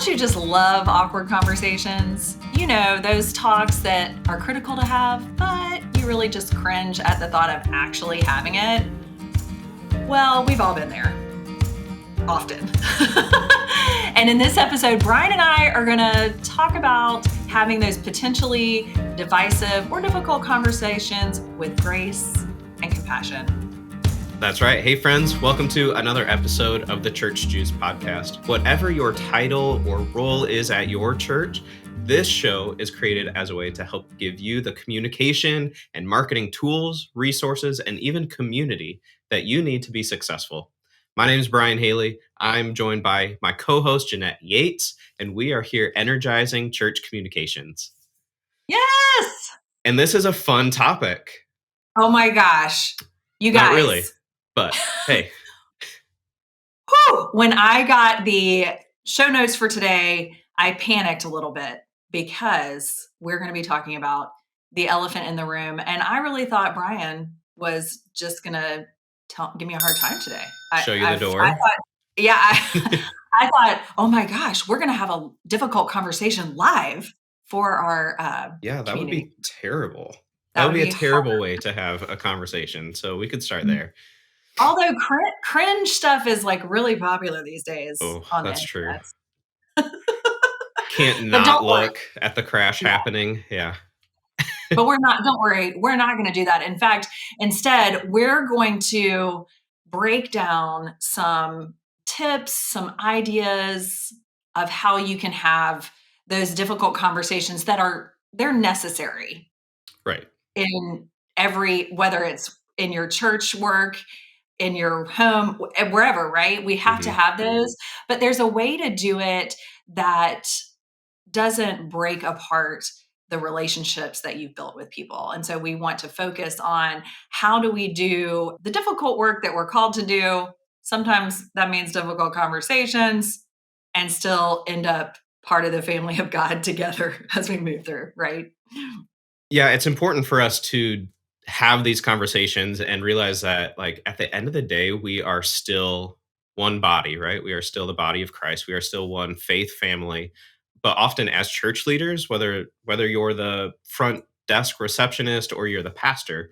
Don't you just love awkward conversations? You know, those talks that are critical to have, but you really just cringe at the thought of actually having it? Well, we've all been there. Often. And in this episode, Bryan and I are going to talk about having those potentially divisive or difficult conversations with grace and compassion. That's right. Hey, friends, welcome to another episode of the Church Juice podcast. Whatever your title or role is at your church, this show is created as a way to help give you the communication and marketing tools, resources, and even community that you need to be successful. My name is Bryan Haley. I'm joined by my co-host, Jeanette Yates, and we are here energizing church communications. Yes! And this is a fun topic. Oh my gosh. You guys. Not really, but hey. Whew. When I got the show notes for today, I panicked a little bit because we're going to be talking about the elephant in the room. And I really thought Bryan was just going to give me a hard time today. Show you the door. I thought, oh my gosh, we're going to have a difficult conversation live for our that community. would be terrible. That would be a terrible way to have a conversation. So we could start there. Although cringe stuff is like really popular these days. Oh, on that's true. Can't Can't not look at the crash happening. Yeah. But don't worry, we're not going to do that. In fact, instead, we're going to break down some tips, some ideas of how you can have those difficult conversations they're necessary. Right. In whether it's in your church work, in your home, wherever, right? We have to have those, but there's a way to do it that doesn't break apart the relationships that you've built with people. And so we want to focus on how do we do the difficult work that we're called to do. Sometimes that means difficult conversations and still end up part of the family of God together as we move through, right? Yeah, it's important for us to have these conversations and realize that, like, at the end of the day, we are still one body, right? We are still the body of Christ. We are still one faith family. But often as church leaders, whether you're the front desk receptionist or you're the pastor,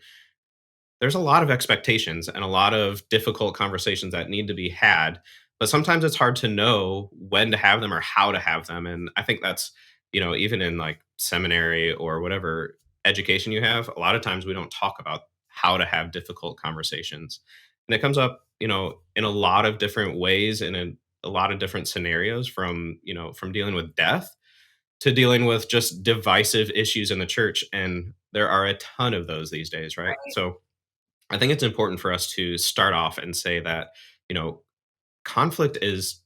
there's a lot of expectations and a lot of difficult conversations that need to be had. But sometimes it's hard to know when to have them or how to have them. And I think that's, even in like seminary or whatever education you have, a lot of times we don't talk about how to have difficult conversations. And it comes up, in a lot of different ways and in a lot of different scenarios, from dealing with death to dealing with just divisive issues in the church. And there are a ton of those these days, right? So I think it's important for us to start off and say that, conflict is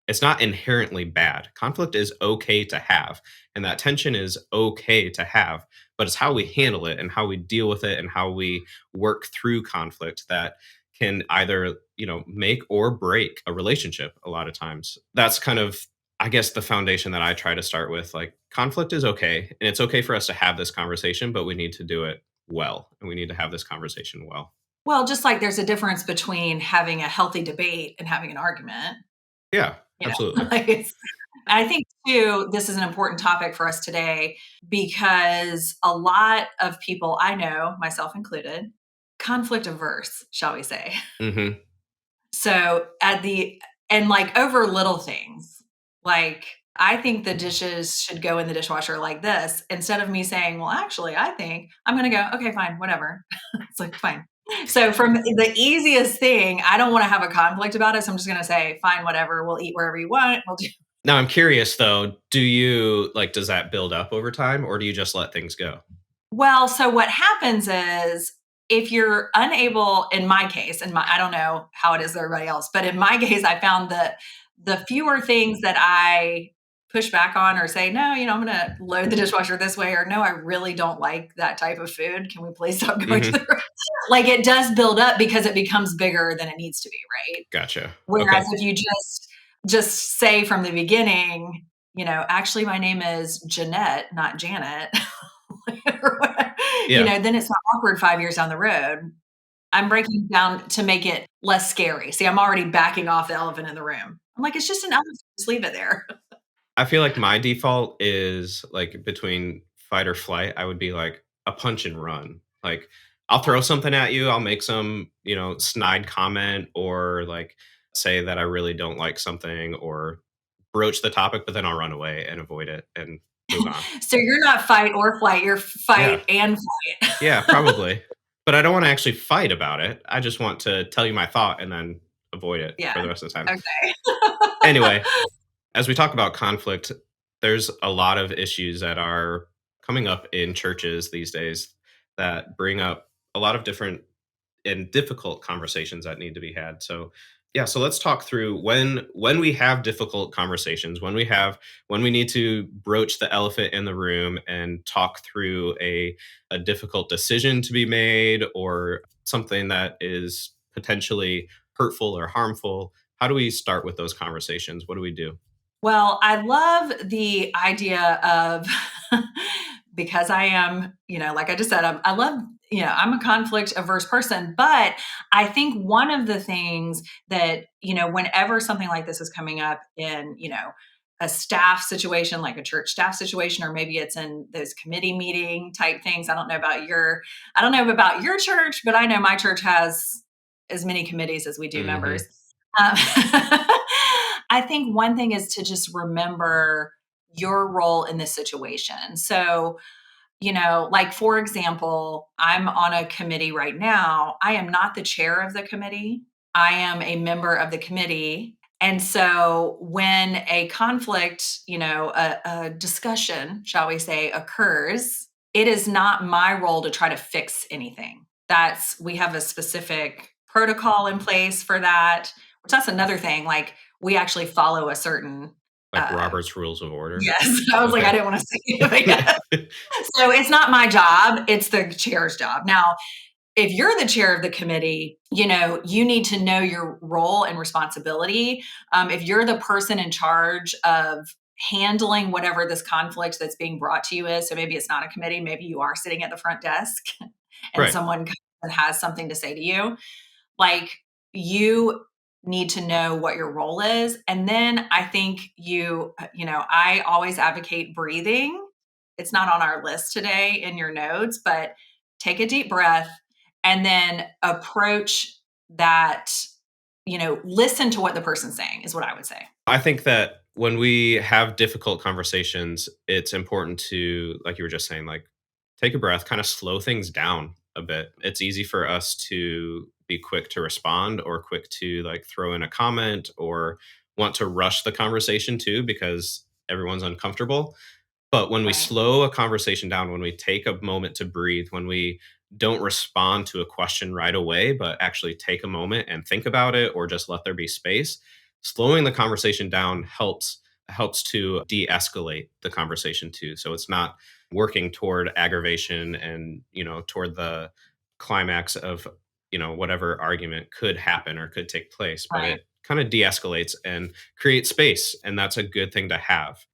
it's not inherently bad. Conflict is okay to have, and that tension is okay to have, but it's how we handle it and how we deal with it and how we work through conflict that can either, make or break a relationship a lot of times. That's kind of, I guess, the foundation that I try to start with. Like, conflict is okay, and it's okay for us to have this conversation, but we need to do it well, and we need to have this conversation well. Well, just like there's a difference between having a healthy debate and having an argument. Yeah, absolutely. I think, too, this is an important topic for us today because a lot of people I know, myself included, conflict averse, shall we say. Mm-hmm. So over little things, like I think the dishes should go in the dishwasher like this, instead of me saying, well, actually, I think I'm going to go, okay, fine, whatever. It's like, fine. So from the easiest thing, I don't want to have a conflict about it. So I'm just going to say, fine, whatever. We'll eat wherever you want. We'll do. Now, I'm curious, though, does that build up over time, or do you just let things go? Well, so what happens is if you're unable, in my case, I don't know how it is for everybody else, but in my case, I found that the fewer things that I push back on or say, no, I'm going to load the dishwasher this way, or no, I really don't like that type of food. Can we please stop going to the like it does build up because it becomes bigger than it needs to be, right? Gotcha. Whereas if you just say from the beginning, actually my name is Jeanette, not Janet, then it's not awkward 5 years down the road. I'm breaking down to make it less scary. See, I'm already backing off the elephant in the room. I'm like, it's just an elephant. Just leave it there. I feel like my default is, like, between fight or flight, I would be like a punch and run. Like, I'll throw something at you, I'll make some, snide comment or, like, say that I really don't like something or broach the topic, but then I'll run away and avoid it and move on. So you're not fight or flight, you're Yeah. fight and flight. Yeah, probably. But I don't wanna actually fight about it. I just want to tell you my thought and then avoid it Yeah. for the rest of the time. Okay. Anyway, as we talk about conflict, there's a lot of issues that are coming up in churches these days that bring up a lot of different and difficult conversations that need to be had. So, yeah, so let's talk through when we have difficult conversations, when we need to broach the elephant in the room and talk through a difficult decision to be made or something that is potentially hurtful or harmful. How do we start with those conversations? What do we do? Well, I love the idea of because I am, like I just said, I love, I'm a conflict averse person, but I think one of the things that, whenever something like this is coming up in, a staff situation, like a church staff situation, or maybe it's in those committee meeting type things. I don't know about your church, but I know my church has as many committees as we do members. Mhm. Um, I think one thing is to just remember your role in this situation. So, like for example, I'm on a committee right now. I am not the chair of the committee. I am a member of the committee. And so when a conflict, a discussion, shall we say, occurs, it is not my role to try to fix anything. We have a specific protocol in place for that, which that's another thing. Like we actually follow a certain, Like uh, Robert's Rules of Order? yes, I was like, I Okay. didn't want to say it, but yeah. So it's not my job, it's the chair's job. Now, if you're the chair of the committee, you need to know your role and responsibility. If you're the person in charge of handling whatever this conflict that's being brought to you is, so maybe it's not a committee, maybe you are sitting at the front desk and Right. someone comes and has something to say to you, like you need to know what your role is. And then I think I always advocate breathing. It's not on our list today in your notes, but take a deep breath and then approach that, listen to what the person's saying is what I would say. I think that when we have difficult conversations, it's important to, like you were just saying, like take a breath, kind of slow things down a bit. It's easy for us to be quick to respond or quick to like throw in a comment or want to rush the conversation too because everyone's uncomfortable. But when we Right. slow a conversation down, when we take a moment to breathe, when we don't respond to a question right away, but actually take a moment and think about it or just let there be space, slowing the conversation down helps to de-escalate the conversation too. So it's not working toward aggravation and, toward the climax of, whatever argument could happen or could take place, but Right. it kind of de-escalates and creates space. And that's a good thing to have.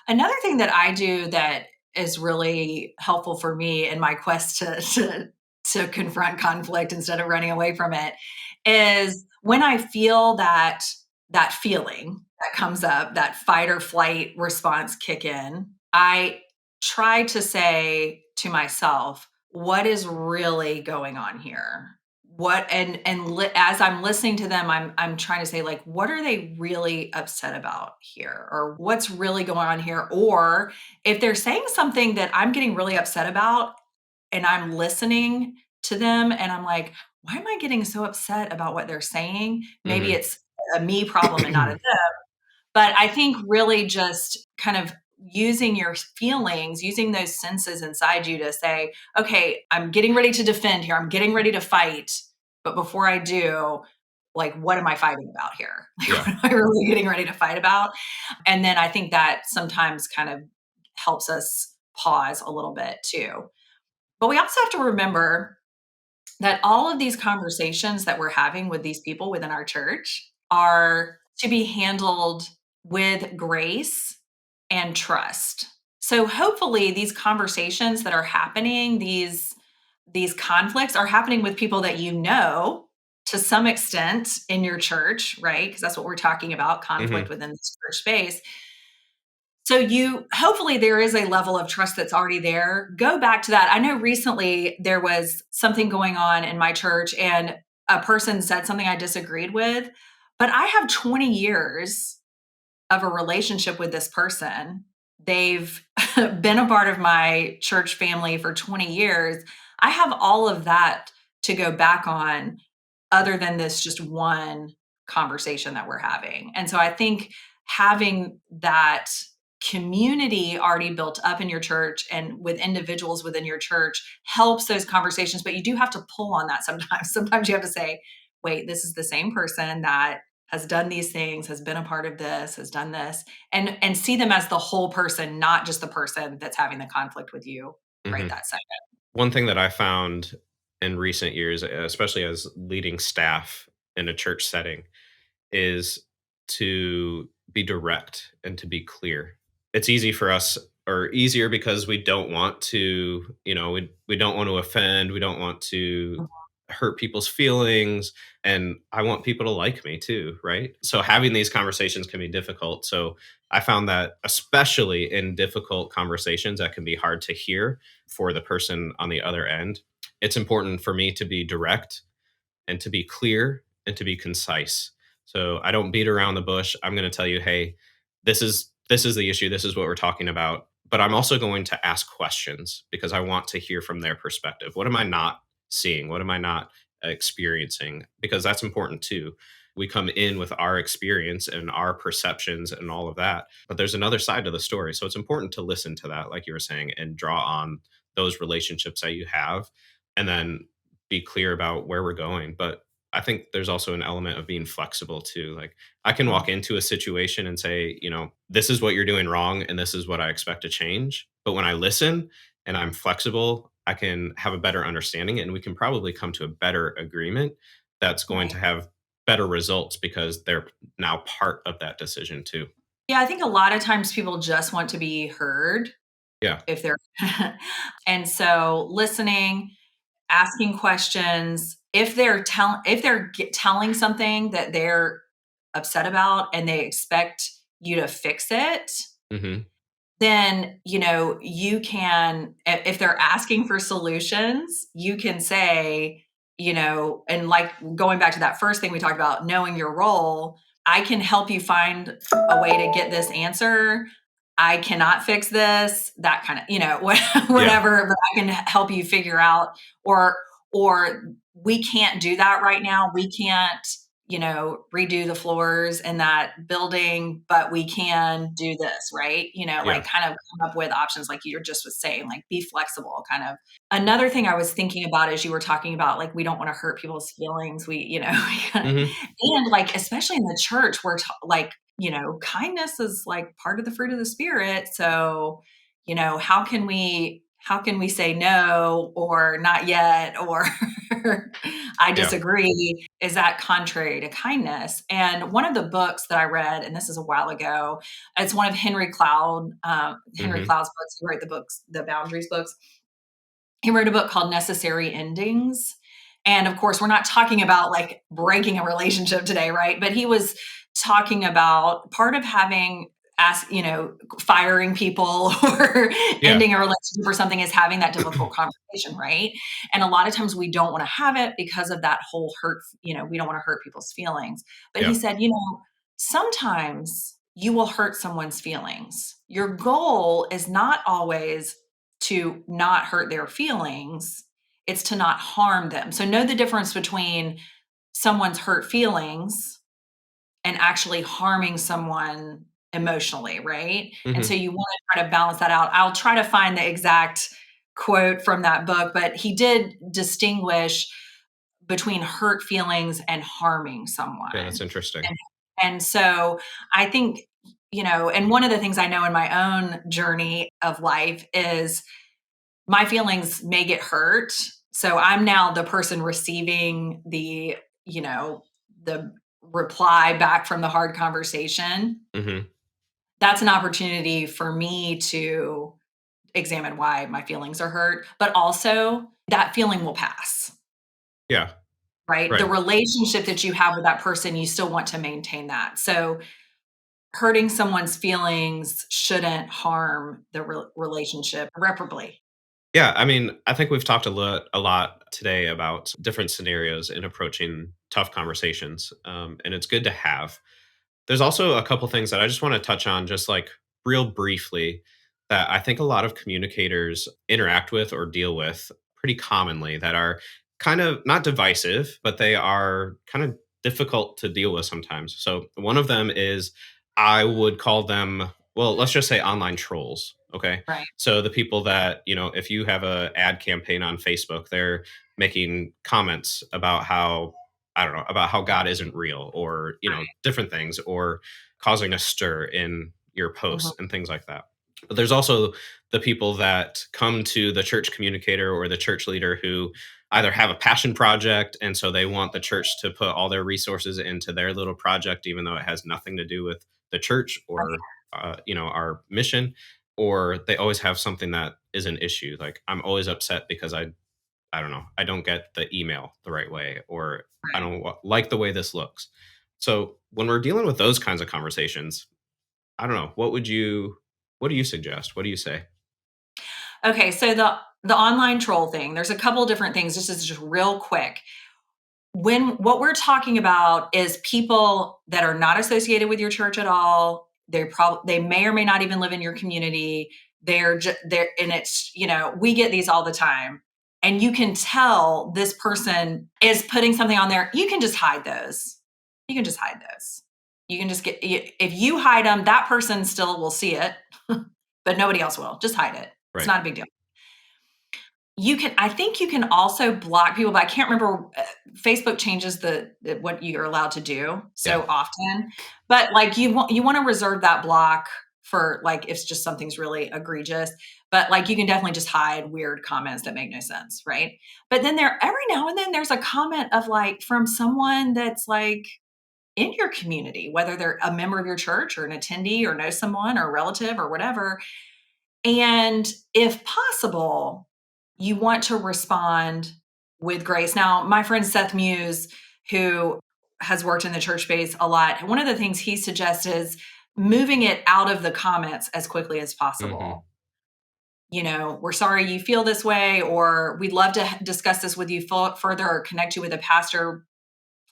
Another thing that I do that is really helpful for me in my quest to confront conflict instead of running away from it is when I feel that feeling that comes up, that fight or flight response kick in, I try to say to myself, what is really going on here? As I'm listening to them, I'm trying to say like, what are they really upset about here, or what's really going on here? Or if they're saying something that I'm getting really upset about, and I'm listening to them, and I'm like, why am I getting so upset about what they're saying? Maybe Mhm. it's a me problem and not a them. But I think really just kind of using your feelings, using those senses inside you to say, okay, I'm getting ready to defend here. I'm getting ready to fight. But before I do, like, what am I fighting about here? Like, Yeah. what am I really getting ready to fight about? And then I think that sometimes kind of helps us pause a little bit too. But we also have to remember that all of these conversations that we're having with these people within our church are to be handled with grace and trust. So hopefully these conversations that are happening, these conflicts are happening with people that you know to some extent in your church, right? Because that's what we're talking about, conflict Mhm. within this church space. So you hopefully there is a level of trust that's already there. Go back to that. I know recently there was something going on in my church and a person said something I disagreed with, but I have 20 years of a relationship with this person. They've been a part of my church family for 20 years. I have all of that to go back on other than this just one conversation that we're having. And so I think having that community already built up in your church and with individuals within your church helps those conversations, but you do have to pull on that sometimes. Sometimes you have to say, wait, this is the same person that has done these things, has been a part of this, has done this, and see them as the whole person, not just the person that's having the conflict with you right Mhm. that second. One thing that I found in recent years, especially as leading staff in a church setting, is to be direct and to be clear. It's easy for us, or easier because we don't want to, we don't want to offend, we don't want to hurt people's feelings, and I want people to like me too, right? So having these conversations can be difficult. So I found that especially in difficult conversations that can be hard to hear for the person on the other end, it's important for me to be direct and to be clear and to be concise. So I don't beat around the bush. I'm going to tell you, hey, this is the issue. This is what we're talking about. But I'm also going to ask questions because I want to hear from their perspective. What am I not seeing? What am I not experiencing? Because that's important too. We come in with our experience and our perceptions and all of that, but there's another side to the story. So it's important to listen to that, like you were saying, and draw on those relationships that you have, and then be clear about where we're going. But I think there's also an element of being flexible too. Like I can walk into a situation and say, this is what you're doing wrong and this is what I expect to change. But when I listen and I'm flexible, I can have a better understanding and we can probably come to a better agreement that's going Right. to have better results because they're now part of that decision too. Yeah, I think a lot of times people just want to be heard Yeah. if they're and so listening, asking questions, if they're telling something that they're upset about and they expect you to fix it, Hmm. then, you can if they're asking for solutions, you can say, and like going back to that first thing we talked about, knowing your role, I can help you find a way to get this answer. I cannot fix this, that kind of, Yeah. whatever, but I can help you figure out or or we can't do that right now. We can't, redo the floors in that building, but we can do this, right? Yeah. Like kind of come up with options like you're just was saying, like be flexible kind of. Another thing I was thinking about as you were talking about, like, we don't want to hurt people's feelings. Hmm. And like, especially in the church, like, kindness is like part of the fruit of the spirit. So, how can we say no or not yet or I Yeah. disagree? Is that contrary to kindness? And one of the books that I read, and this is a while ago, it's one of Henry Hmm. Cloud's books. He wrote the books, the Boundaries books. He wrote a book called Necessary Endings. And of course, we're not talking about like breaking a relationship today, right? But he was talking about part of firing people or Yeah. ending a relationship or something is having that difficult conversation, right? And a lot of times we don't want to have it because of that whole hurt, we don't want to hurt people's feelings. But he Yeah. said, sometimes you will hurt someone's feelings. Your goal is not always to not hurt their feelings, it's to not harm them. So know the difference between someone's hurt feelings and actually harming someone emotionally, right? And so Hmm. you want to try to balance that out. I'll try to find the exact quote from that book, but he did distinguish between hurt feelings and harming Yeah. That's someone. interesting. And so I think, and one of the things I know in my own journey of life is my feelings may get hurt. So I'm now the person receiving the reply back from the hard conversation. Hmm. That's an opportunity for me to examine why my feelings are hurt, but also that feeling will pass, Yeah. right? The Right. relationship that you have with that person, you still want to maintain that. So hurting someone's feelings shouldn't harm the relationship irreparably. Yeah, I mean, I think we've talked a lot today about different scenarios in approaching tough conversations, and it's good to have. There's also a couple things that I just want to touch on, just like real briefly, that I think a lot of communicators interact with or deal with pretty commonly that are kind of not divisive, but they are kind of difficult to deal with sometimes. So, one of them is I would call them, well, let's just say online trolls. Okay. Right. So, the people that, if you have a ad campaign on Facebook, they're making comments about how I don't know, about how God isn't real or, different things or causing a stir in your Mhm. posts and things like that. But there's also the people that come to the church communicator or the church leader who either have a passion project and so they want the church to put all their resources into their little project even though it has nothing to do with the church or our mission, or they always have something that is an issue. Like I'm always upset because I don't know, I don't get the email the right way, or I Right. don't like the way this looks. So when we're dealing with those kinds of conversations, I don't know, what do you suggest? What do you say? Okay, so the online troll thing, there's a couple different things, just real quick. When what we're talking about is people that are not associated with your church at all. They may or may not even live in your community. They're and it's, we get these all the time. And you can tell this person is putting something on there. You can just hide those. You can just hide those. You can just if you hide them, that person still will see it, but nobody else will. Just hide it. It's Right. not a big deal. I think you can also block people, but I can't remember. Facebook changes what you're allowed to do Yeah. so often. But like you want to reserve that block for like if just something's really egregious. But like you can definitely just hide weird comments that make no sense, right? But then every now and then there's a comment of like from someone that's like in your community, whether they're a member of your church or an attendee or know someone or a relative or whatever, and if possible, you want to respond with grace. Now, my friend Seth Muse, who has worked in the church space a lot, one of the things he suggests is moving it out of the comments as quickly as Mhm. possible. We're sorry you feel this way, or we'd love to discuss this with you further or connect you with a pastor.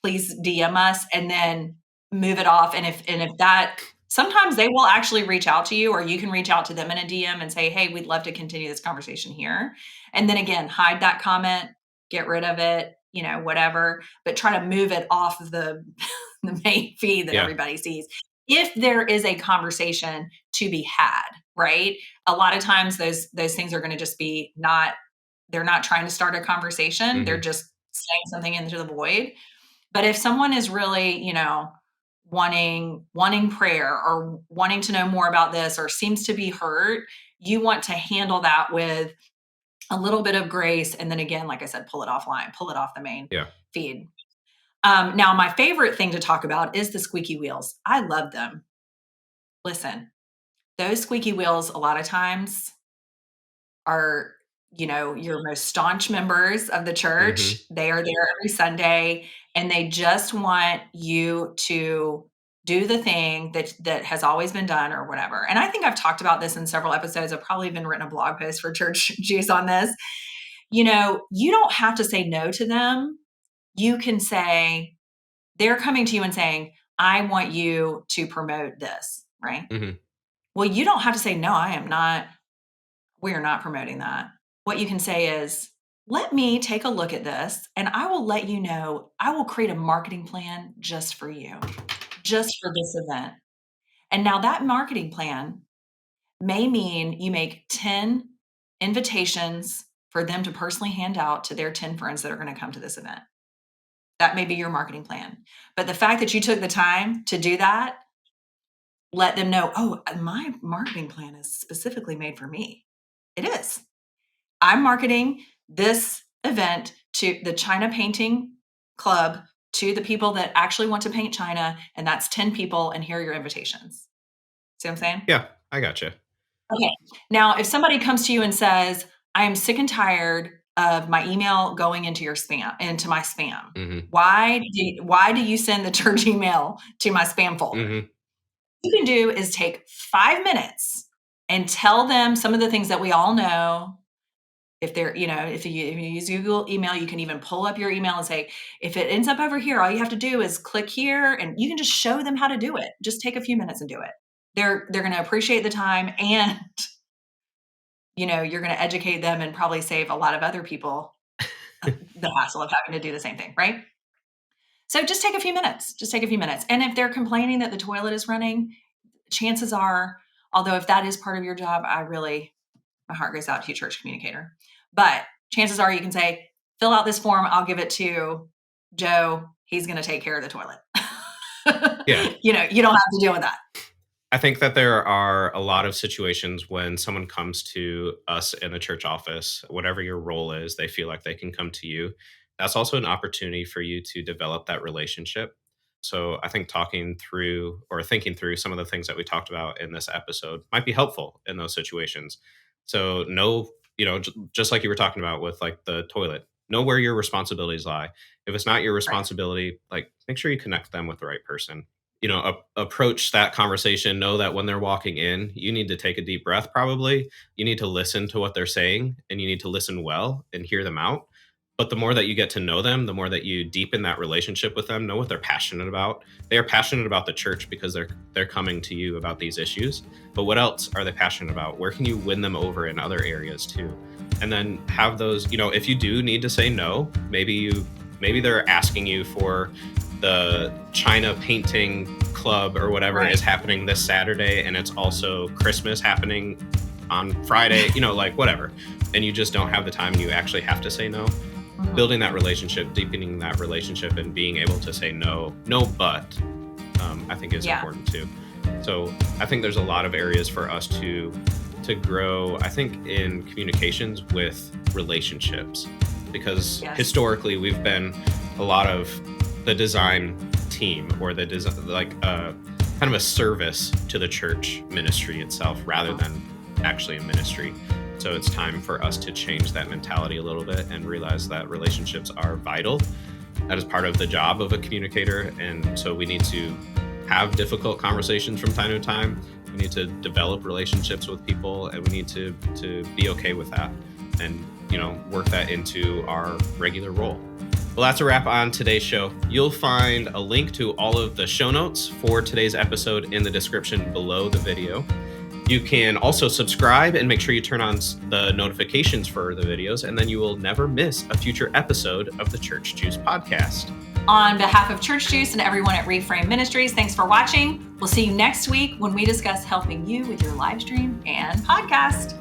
Please DM us and then move it off. And if that sometimes they will actually reach out to you, or you can reach out to them in a DM and say, "Hey, we'd love to continue this conversation here." And then again, hide that comment, get rid of it, whatever, but try to move it off of the the main feed that Yeah. everybody sees. If there is a conversation to be had, right? A lot of times those things are going to just be not they're not trying to start a conversation. They're Mhm. just saying something into the void. But if someone is really, wanting prayer or wanting to know more about this or seems to be hurt, you want to handle that with a little bit of grace. And then again, like I said, pull it offline, pull it off the main Yeah. feed. Now, my favorite thing to talk about is the squeaky wheels. I love them. Listen, those squeaky wheels, a lot of times, are, your most staunch members of the church. Mhm. They are there every Sunday, and they just want you to do the thing that has always been done or whatever. And I think I've talked about this in several episodes. I've probably even written a blog post for Church Juice on this. You don't have to say no to them. You can say they're coming to you and saying, "I want you to promote this," right? Mhm. Well, you don't have to say, "No, I am not we are not promoting that." What you can say is, "Let me take a look at this and I will let you know, I will create a marketing plan just for you, just for this event." And now that marketing plan may mean you make 10 invitations for them to personally hand out to their 10 friends that are going to come to this event. That may be your marketing plan. But the fact that you took the time to do that, let them know, "Oh, my marketing plan is specifically made for me." It is. I'm marketing this event to the China Painting Club, to the people that actually want to paint China, and that's 10 people, and here are your invitations. See what I'm saying? Yeah, I gotcha. Okay. Now, if somebody comes to you and says, "I am sick and tired of my email going into my spam. Mhm. Why do you send the church email to my spam folder?" Mhm. you can do is take 5 minutes and tell them some of the things that we all know. If they're, if you use Google email, you can even pull up your email and say, if it ends up over here, all you have to do is click here, and you can just show them how to do it. Just take a few minutes and do it. They're going to appreciate the time, and you're going to educate them and probably save a lot of other people the hassle of having to do the same thing, right? So just take a few minutes. Just take a few minutes. And if they're complaining that the toilet is running, chances are, although if that is part of your job, my heart goes out to you, church communicator. But chances are you can say, fill out this form. I'll give it to Joe. He's going to take care of the toilet. Yeah. You don't have to deal with that. I think that there are a lot of situations when someone comes to us in the church office, whatever your role is, they feel like they can come to you. That's also an opportunity for you to develop that relationship. So I think talking through or thinking through some of the things that we talked about in this episode might be helpful in those situations. So know, just like you were talking about with like the toilet, know where your responsibilities lie. If it's not your Right. responsibility, like make sure you connect them with the right person. Approach that conversation, know that when they're walking in, you need to take a deep breath probably. You need to listen to what they're saying, and you need to listen well and hear them out. But the more that you get to know them, the more that you deepen that relationship with them, know what they're passionate about. They are passionate about the church because they're coming to you about these issues. But what else are they passionate about? Where can you win them over in other areas too? And then have those, if you do need to say no, maybe they're asking you for the China painting club or whatever Right. is happening this Saturday, and it's also Christmas happening on Friday, like whatever. And you just don't have the time and you actually have to say no. Mhm. Building that relationship, deepening that relationship, and being able to say no, but I think is important too. So I think there's a lot of areas for us to grow, I think, in communications with relationships, because Yes. historically we've been a lot of the design team or the design, like kind of a service to the church ministry itself rather than actually a ministry. So it's time for us to change that mentality a little bit and realize that relationships are vital. That is part of the job of a communicator. And so we need to have difficult conversations from time to time. We need to develop relationships with people, and we need to be okay with that and, work that into our regular role. Well, that's a wrap on today's show. You'll find a link to all of the show notes for today's episode in the description below the video. You can also subscribe and make sure you turn on the notifications for the videos, and then you will never miss a future episode of the Church Juice podcast. On behalf of Church Juice and everyone at Reframe Ministries, thanks for watching. We'll see you next week when we discuss helping you with your live stream and podcast.